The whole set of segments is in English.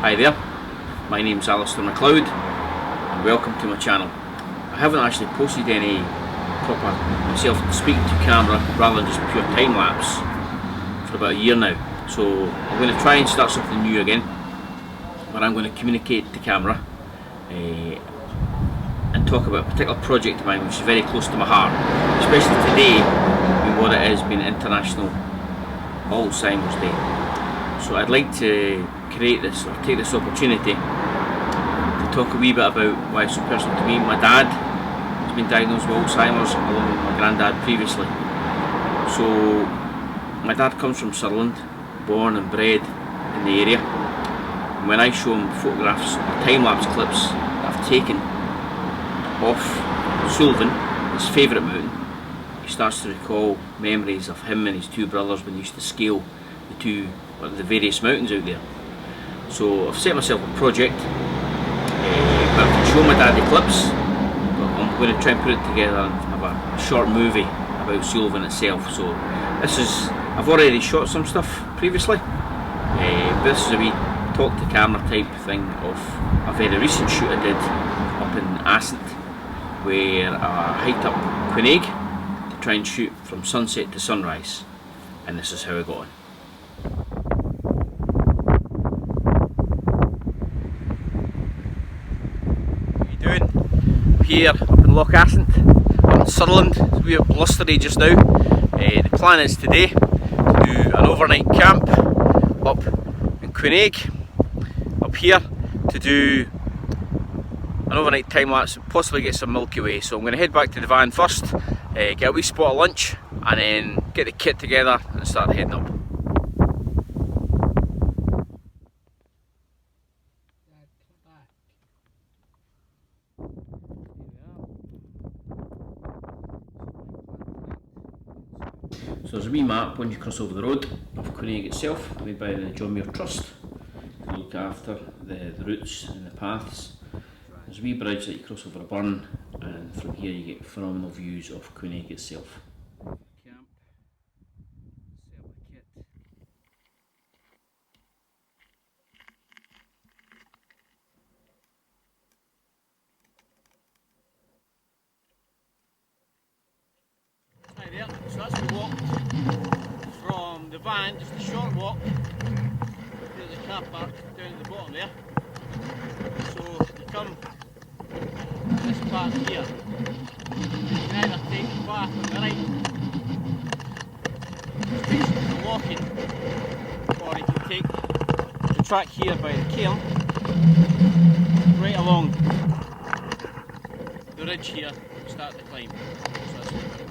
Hi there, my name's Alistair McLeod and welcome to my channel. I haven't actually posted any proper myself speaking to camera rather than just pure time lapse for about a year now. So I'm going to try and start something new again, where I'm going to communicate to camera and talk about a particular project of mine which is very close to my heart, especially today being what it is, being International Alzheimer's Day. So I'd like to create this, or take this opportunity to talk a wee bit about why it's so personal to me. My dad has been diagnosed with Alzheimer's along with my granddad previously. So my dad comes from Sutherland, born and bred in the area. And when I show him photographs or time-lapse clips that I've taken off Suilven, his favourite mountain, he starts to recall memories of him and his two brothers when they used to scale the various mountains out there. So I've set myself a project, but I can show my dad the clips, but I'm going to try and put it together and have a short movie about Suilven itself. So this is, I've already shot some stuff previously, but this is a wee talk to camera type thing of a very recent shoot I did up in Assynt, where I hiked up Quinaig to try and shoot from sunset to sunrise, and this is how I got on. Here up in Loch Assynt, up in Sutherland. We're blustery just now. The plan is today to do an overnight camp up in Quinaig, up here, to do an overnight time lapse and possibly get some Milky Way. So I'm going to head back to the van first, get a wee spot of lunch, and then get the kit together and start heading up. So there's a wee map once you cross over the road of Quinaig itself, made by the John Muir Trust to look after the routes and the paths. There's a wee bridge that you cross over a burn, and from here you get phenomenal views of Quinaig itself. Camp, set up a kit. Hi there, so that's the walk from the van, just a short walk. There's the car park down at the bottom there. So you come this part here, you can either take the path on the right, which takes you for walking, or you can take the track here by the cairn, right along the ridge here, and start the climb. So that's what we're going to do.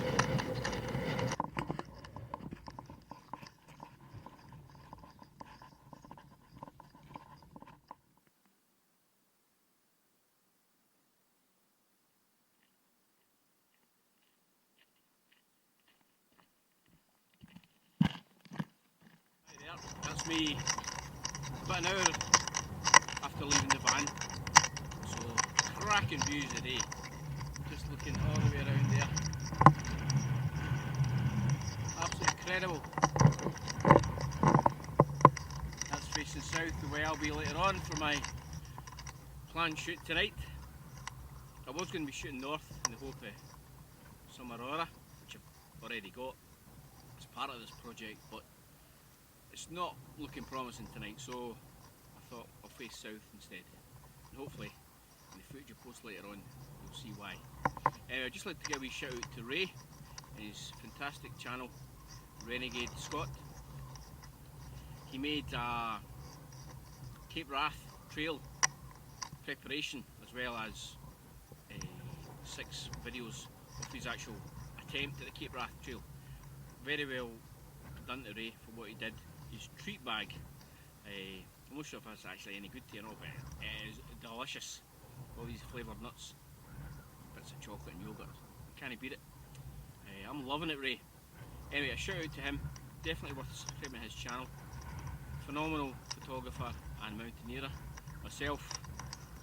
That's me about an hour after leaving the van, so cracking views of the day, just looking all the way around there, absolutely incredible. That's facing south the way I'll be later on for my planned shoot tonight. I was going to be shooting north in the hope of some aurora, which I've already got as part of this project, but it's not looking promising tonight, so I thought I'll face south instead. And hopefully, in the footage I post later on, you'll see why. Anyway, I'd just like to give a wee shout out to Ray and his fantastic channel, Renegade Scott. He made a Cape Wrath trail preparation, as well as 6 videos of his actual attempt at the Cape Wrath trail. Very well done to Ray for what he did. His treat bag, I'm not sure if that's actually any good to you or not, but it is delicious. All these flavoured nuts, bits of chocolate and yoghurt, can't beat it. I'm loving it, Ray. Anyway, a shout out to him, definitely worth subscribing to his channel. Phenomenal photographer and mountaineer. Myself,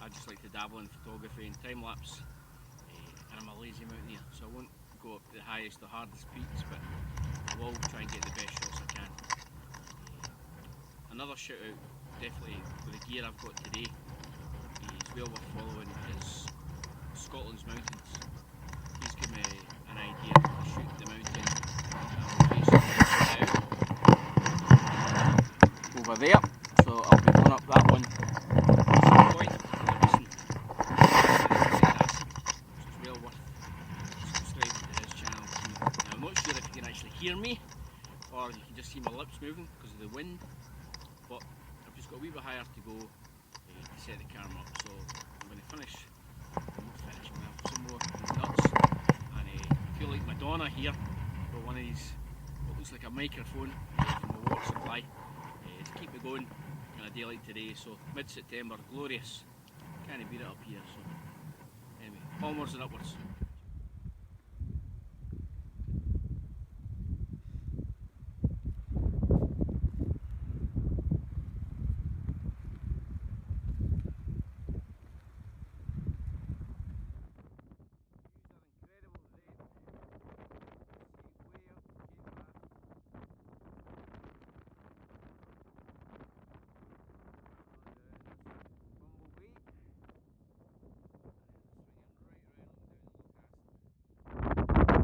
I just like to dabble in photography and time lapse, and I'm a lazy mountaineer, so I won't go up the highest or hardest peaks, but I will try and get the best shots I can. Another shout out definitely, with the gear I've got today, he's well worth following, is Scotland's mountains. He's given me an idea to shoot the mountain over there, so I'll be going up that one at some point. Listen, it's well worth subscribing to his channel. Now, I'm not sure if you can actually hear me or you can just see my lips moving because of the wind, but I've just got a wee bit higher to go to set the camera up, so I'm going to finish. I'm not finishing now, some more nuts, and I feel like Madonna here for one of these, what looks like a microphone from a water supply, to keep me going on a day like today. So mid-September, glorious, can't beat it up here. So anyway, onwards and upwards.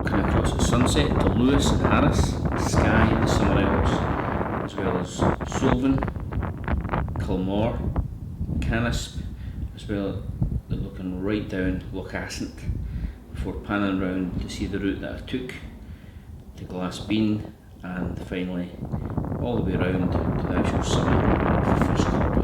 Coming across the sunset to Lewis and Harris, Skye and somewhere else, as well as Suilven, Kilmore, Canisp, as well as looking right down Loch Assynt before panning round to see the route that I took to Glassbean and finally all the way round to the actual summit of the first carpet.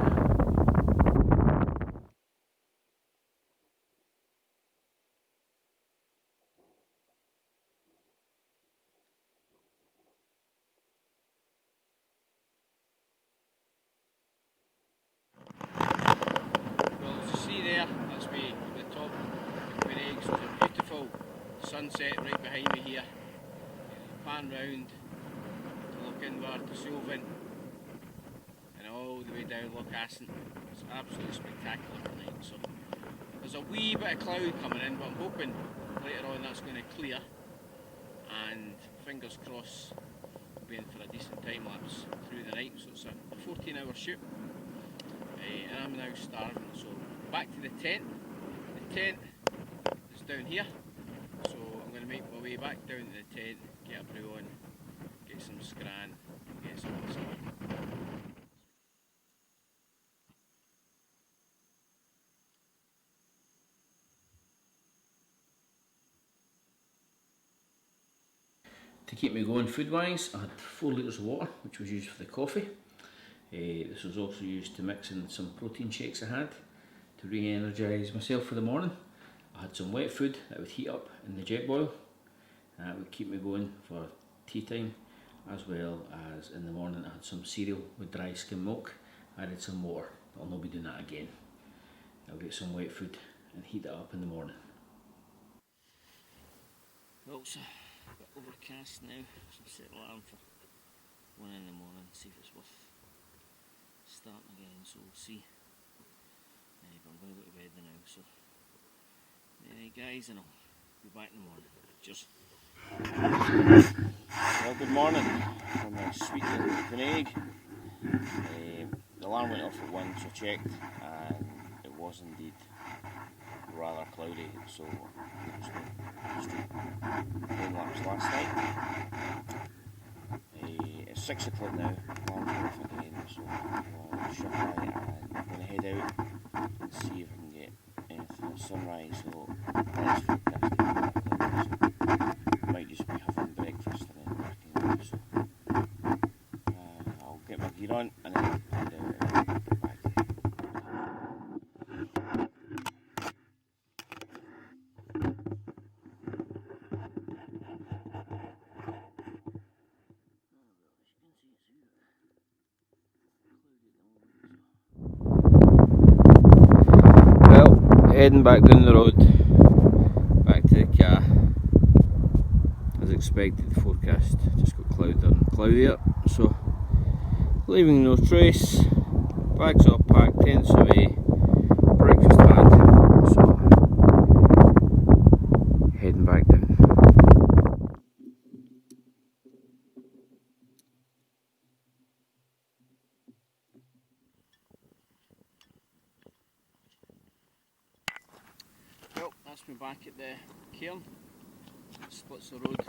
Well, as you see there, that's me at the top of Quinaig, so it's a beautiful sunset right behind me here. Pan round to look inward to Suilven and all the way down Loch Assynt. It's absolutely spectacular tonight. So there's a wee bit of cloud coming in, but I'm hoping later on that's going to clear, and fingers crossed we'll be in for a decent time lapse through the night. So it's a 14-hour shoot. And I'm now starving, so back to the tent. The tent is down here, so I'm going to make my way back down to the tent, get a brew on, get some scran, get some supper. To keep me going food wise, I had 4 litres of water, which was used for the coffee. This was also used to mix in some protein shakes I had to re-energise myself for the morning. I had some wet food that would heat up in the jet boil. That would keep me going for tea time, as well as in the morning I had some cereal with dry skim milk. I added some water. I'll not be doing that again. I'll get some wet food and heat it up in the morning. Well, it's a bit overcast now, so I'll set alarm for 1 in the morning, see if it's worth starting again, so we'll see. But I'm going to go to bed now, so anyway guys, and I'll be back in the morning. Cheers. Well, good morning from my sweet little Quinaig. The alarm went off at 1, so I checked, and it was indeed rather cloudy, so there was no rain lapse last night. It's 6 o'clock now, alarm's going off again, so I'll shut eye and I'm going to head out and see if I can get anything at sunrise. So that's forecast, might just be having breakfast and then working out, so I'll get my gear on and then head out and get back. Well, heading back down the road, back to the car. As expected, the forecast just got cloudier and cloudier, so leaving no trace. Bags all packed, tents away, breakfast had, so heading back down. that's me back at the cairn. It splits the road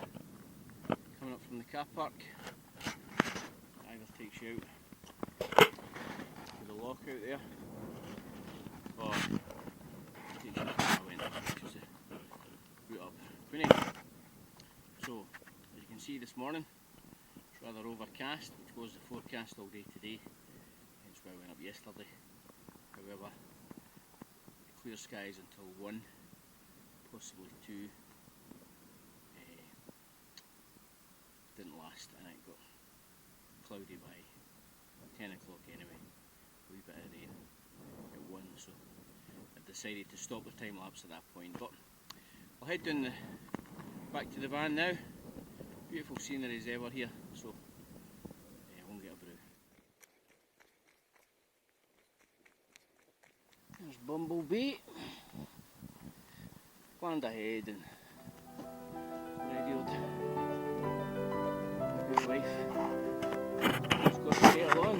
coming up from the car park. Either takes you out to the lock out there, or takes you to the window, which is the route up Quinaig. So, as you can see this morning, it's rather overcast, which was the forecast all day today. Hence why I went up yesterday. However, clear skies until 1, possibly 2. Didn't last, and it got cloudy by 10 o'clock anyway. A wee bit of rain at 1, so I decided to stop the time lapse at that point. But I'll head down back to the van now. Beautiful scenery as ever here, so I won't get a brew. There's Bumblebee. Planned ahead and radioed my good wife. Just got to get along.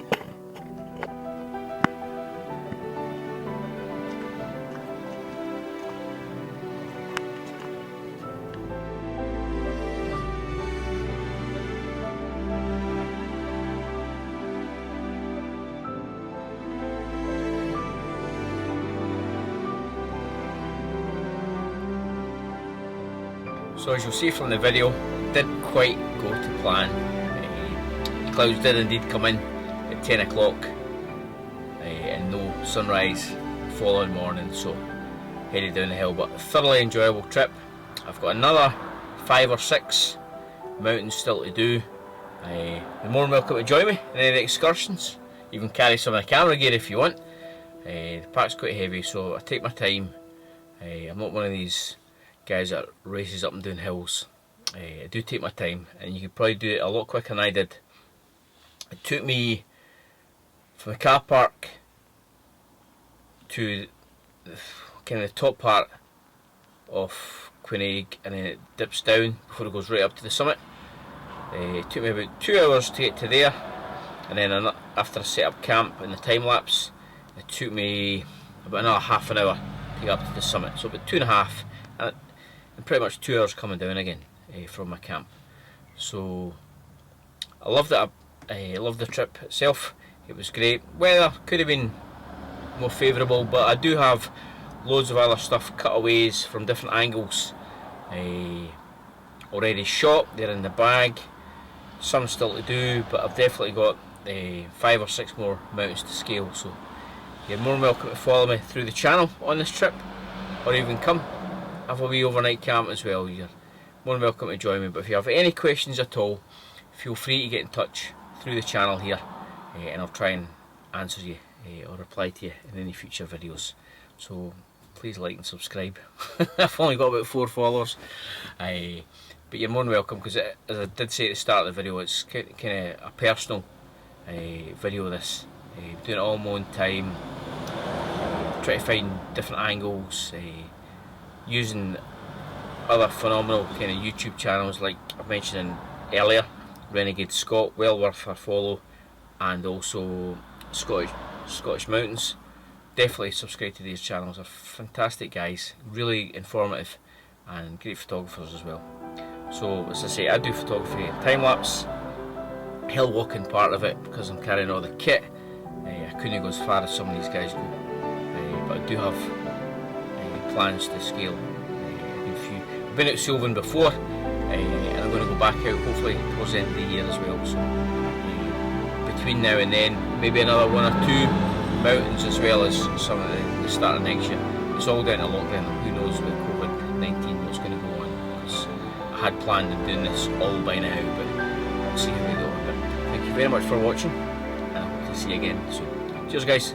So as you'll see from the video, it didn't quite go to plan. The clouds did indeed come in at 10 o'clock and no sunrise the following morning, so headed down the hill, but a thoroughly enjoyable trip. I've got another 5 or 6 mountains still to do. You're more than welcome to join me in any of the excursions. You can carry some of the camera gear if you want. The pack's quite heavy, so I take my time. I'm not one of these guys that races up and down hills. I do take my time, and you could probably do it a lot quicker than I did. It took me from the car park to kind of the top part of Quinaig, and then it dips down before it goes right up to the summit. It took me about 2 hours to get to there, and then after I set up camp in the time lapse, it took me about another half an hour to get up to the summit, so about 2.5, and pretty much 2 hours coming down again from my camp. So I loved it. I loved the trip itself. It was great. Weather could have been more favourable, but I do have loads of other stuff, cutaways from different angles already shot. They're in the bag. Some still to do, but I've definitely got 5 or 6 more mountains to scale. So you're more than welcome to follow me through the channel on this trip, or even come have a wee overnight camp as well. You're more than welcome to join me. But if you have any questions at all, feel free to get in touch through the channel here, and I'll try and answer you or reply to you in any future videos. So please like and subscribe. I've only got about 4 followers, but you're more than welcome, because as I did say at the start of the video, it's kind of a personal video. This doing it all in my own time, try to find different angles, using other phenomenal kind of YouTube channels like I mentioned earlier, Renegade Scott, well worth a follow, and also Scottish Mountains. Definitely subscribe to these channels. They're fantastic guys, really informative, and great photographers as well. So as I say, I do photography, time lapse, hill walking part of it, because I'm carrying all the kit. I couldn't go as far as some of these guys go, but I do have plans to scale a few. I've been out Suilven before, and I'm going to go back out hopefully towards the end of the year as well. So between now and then, maybe another 1 or 2 mountains, as well as some of the start of next year. It's all down to lockdown. Who knows with COVID-19 what's going to go on, because I had planned on doing this all by now, but we'll see how we go. But thank you very much for watching, and I hope to see you again soon. Cheers guys.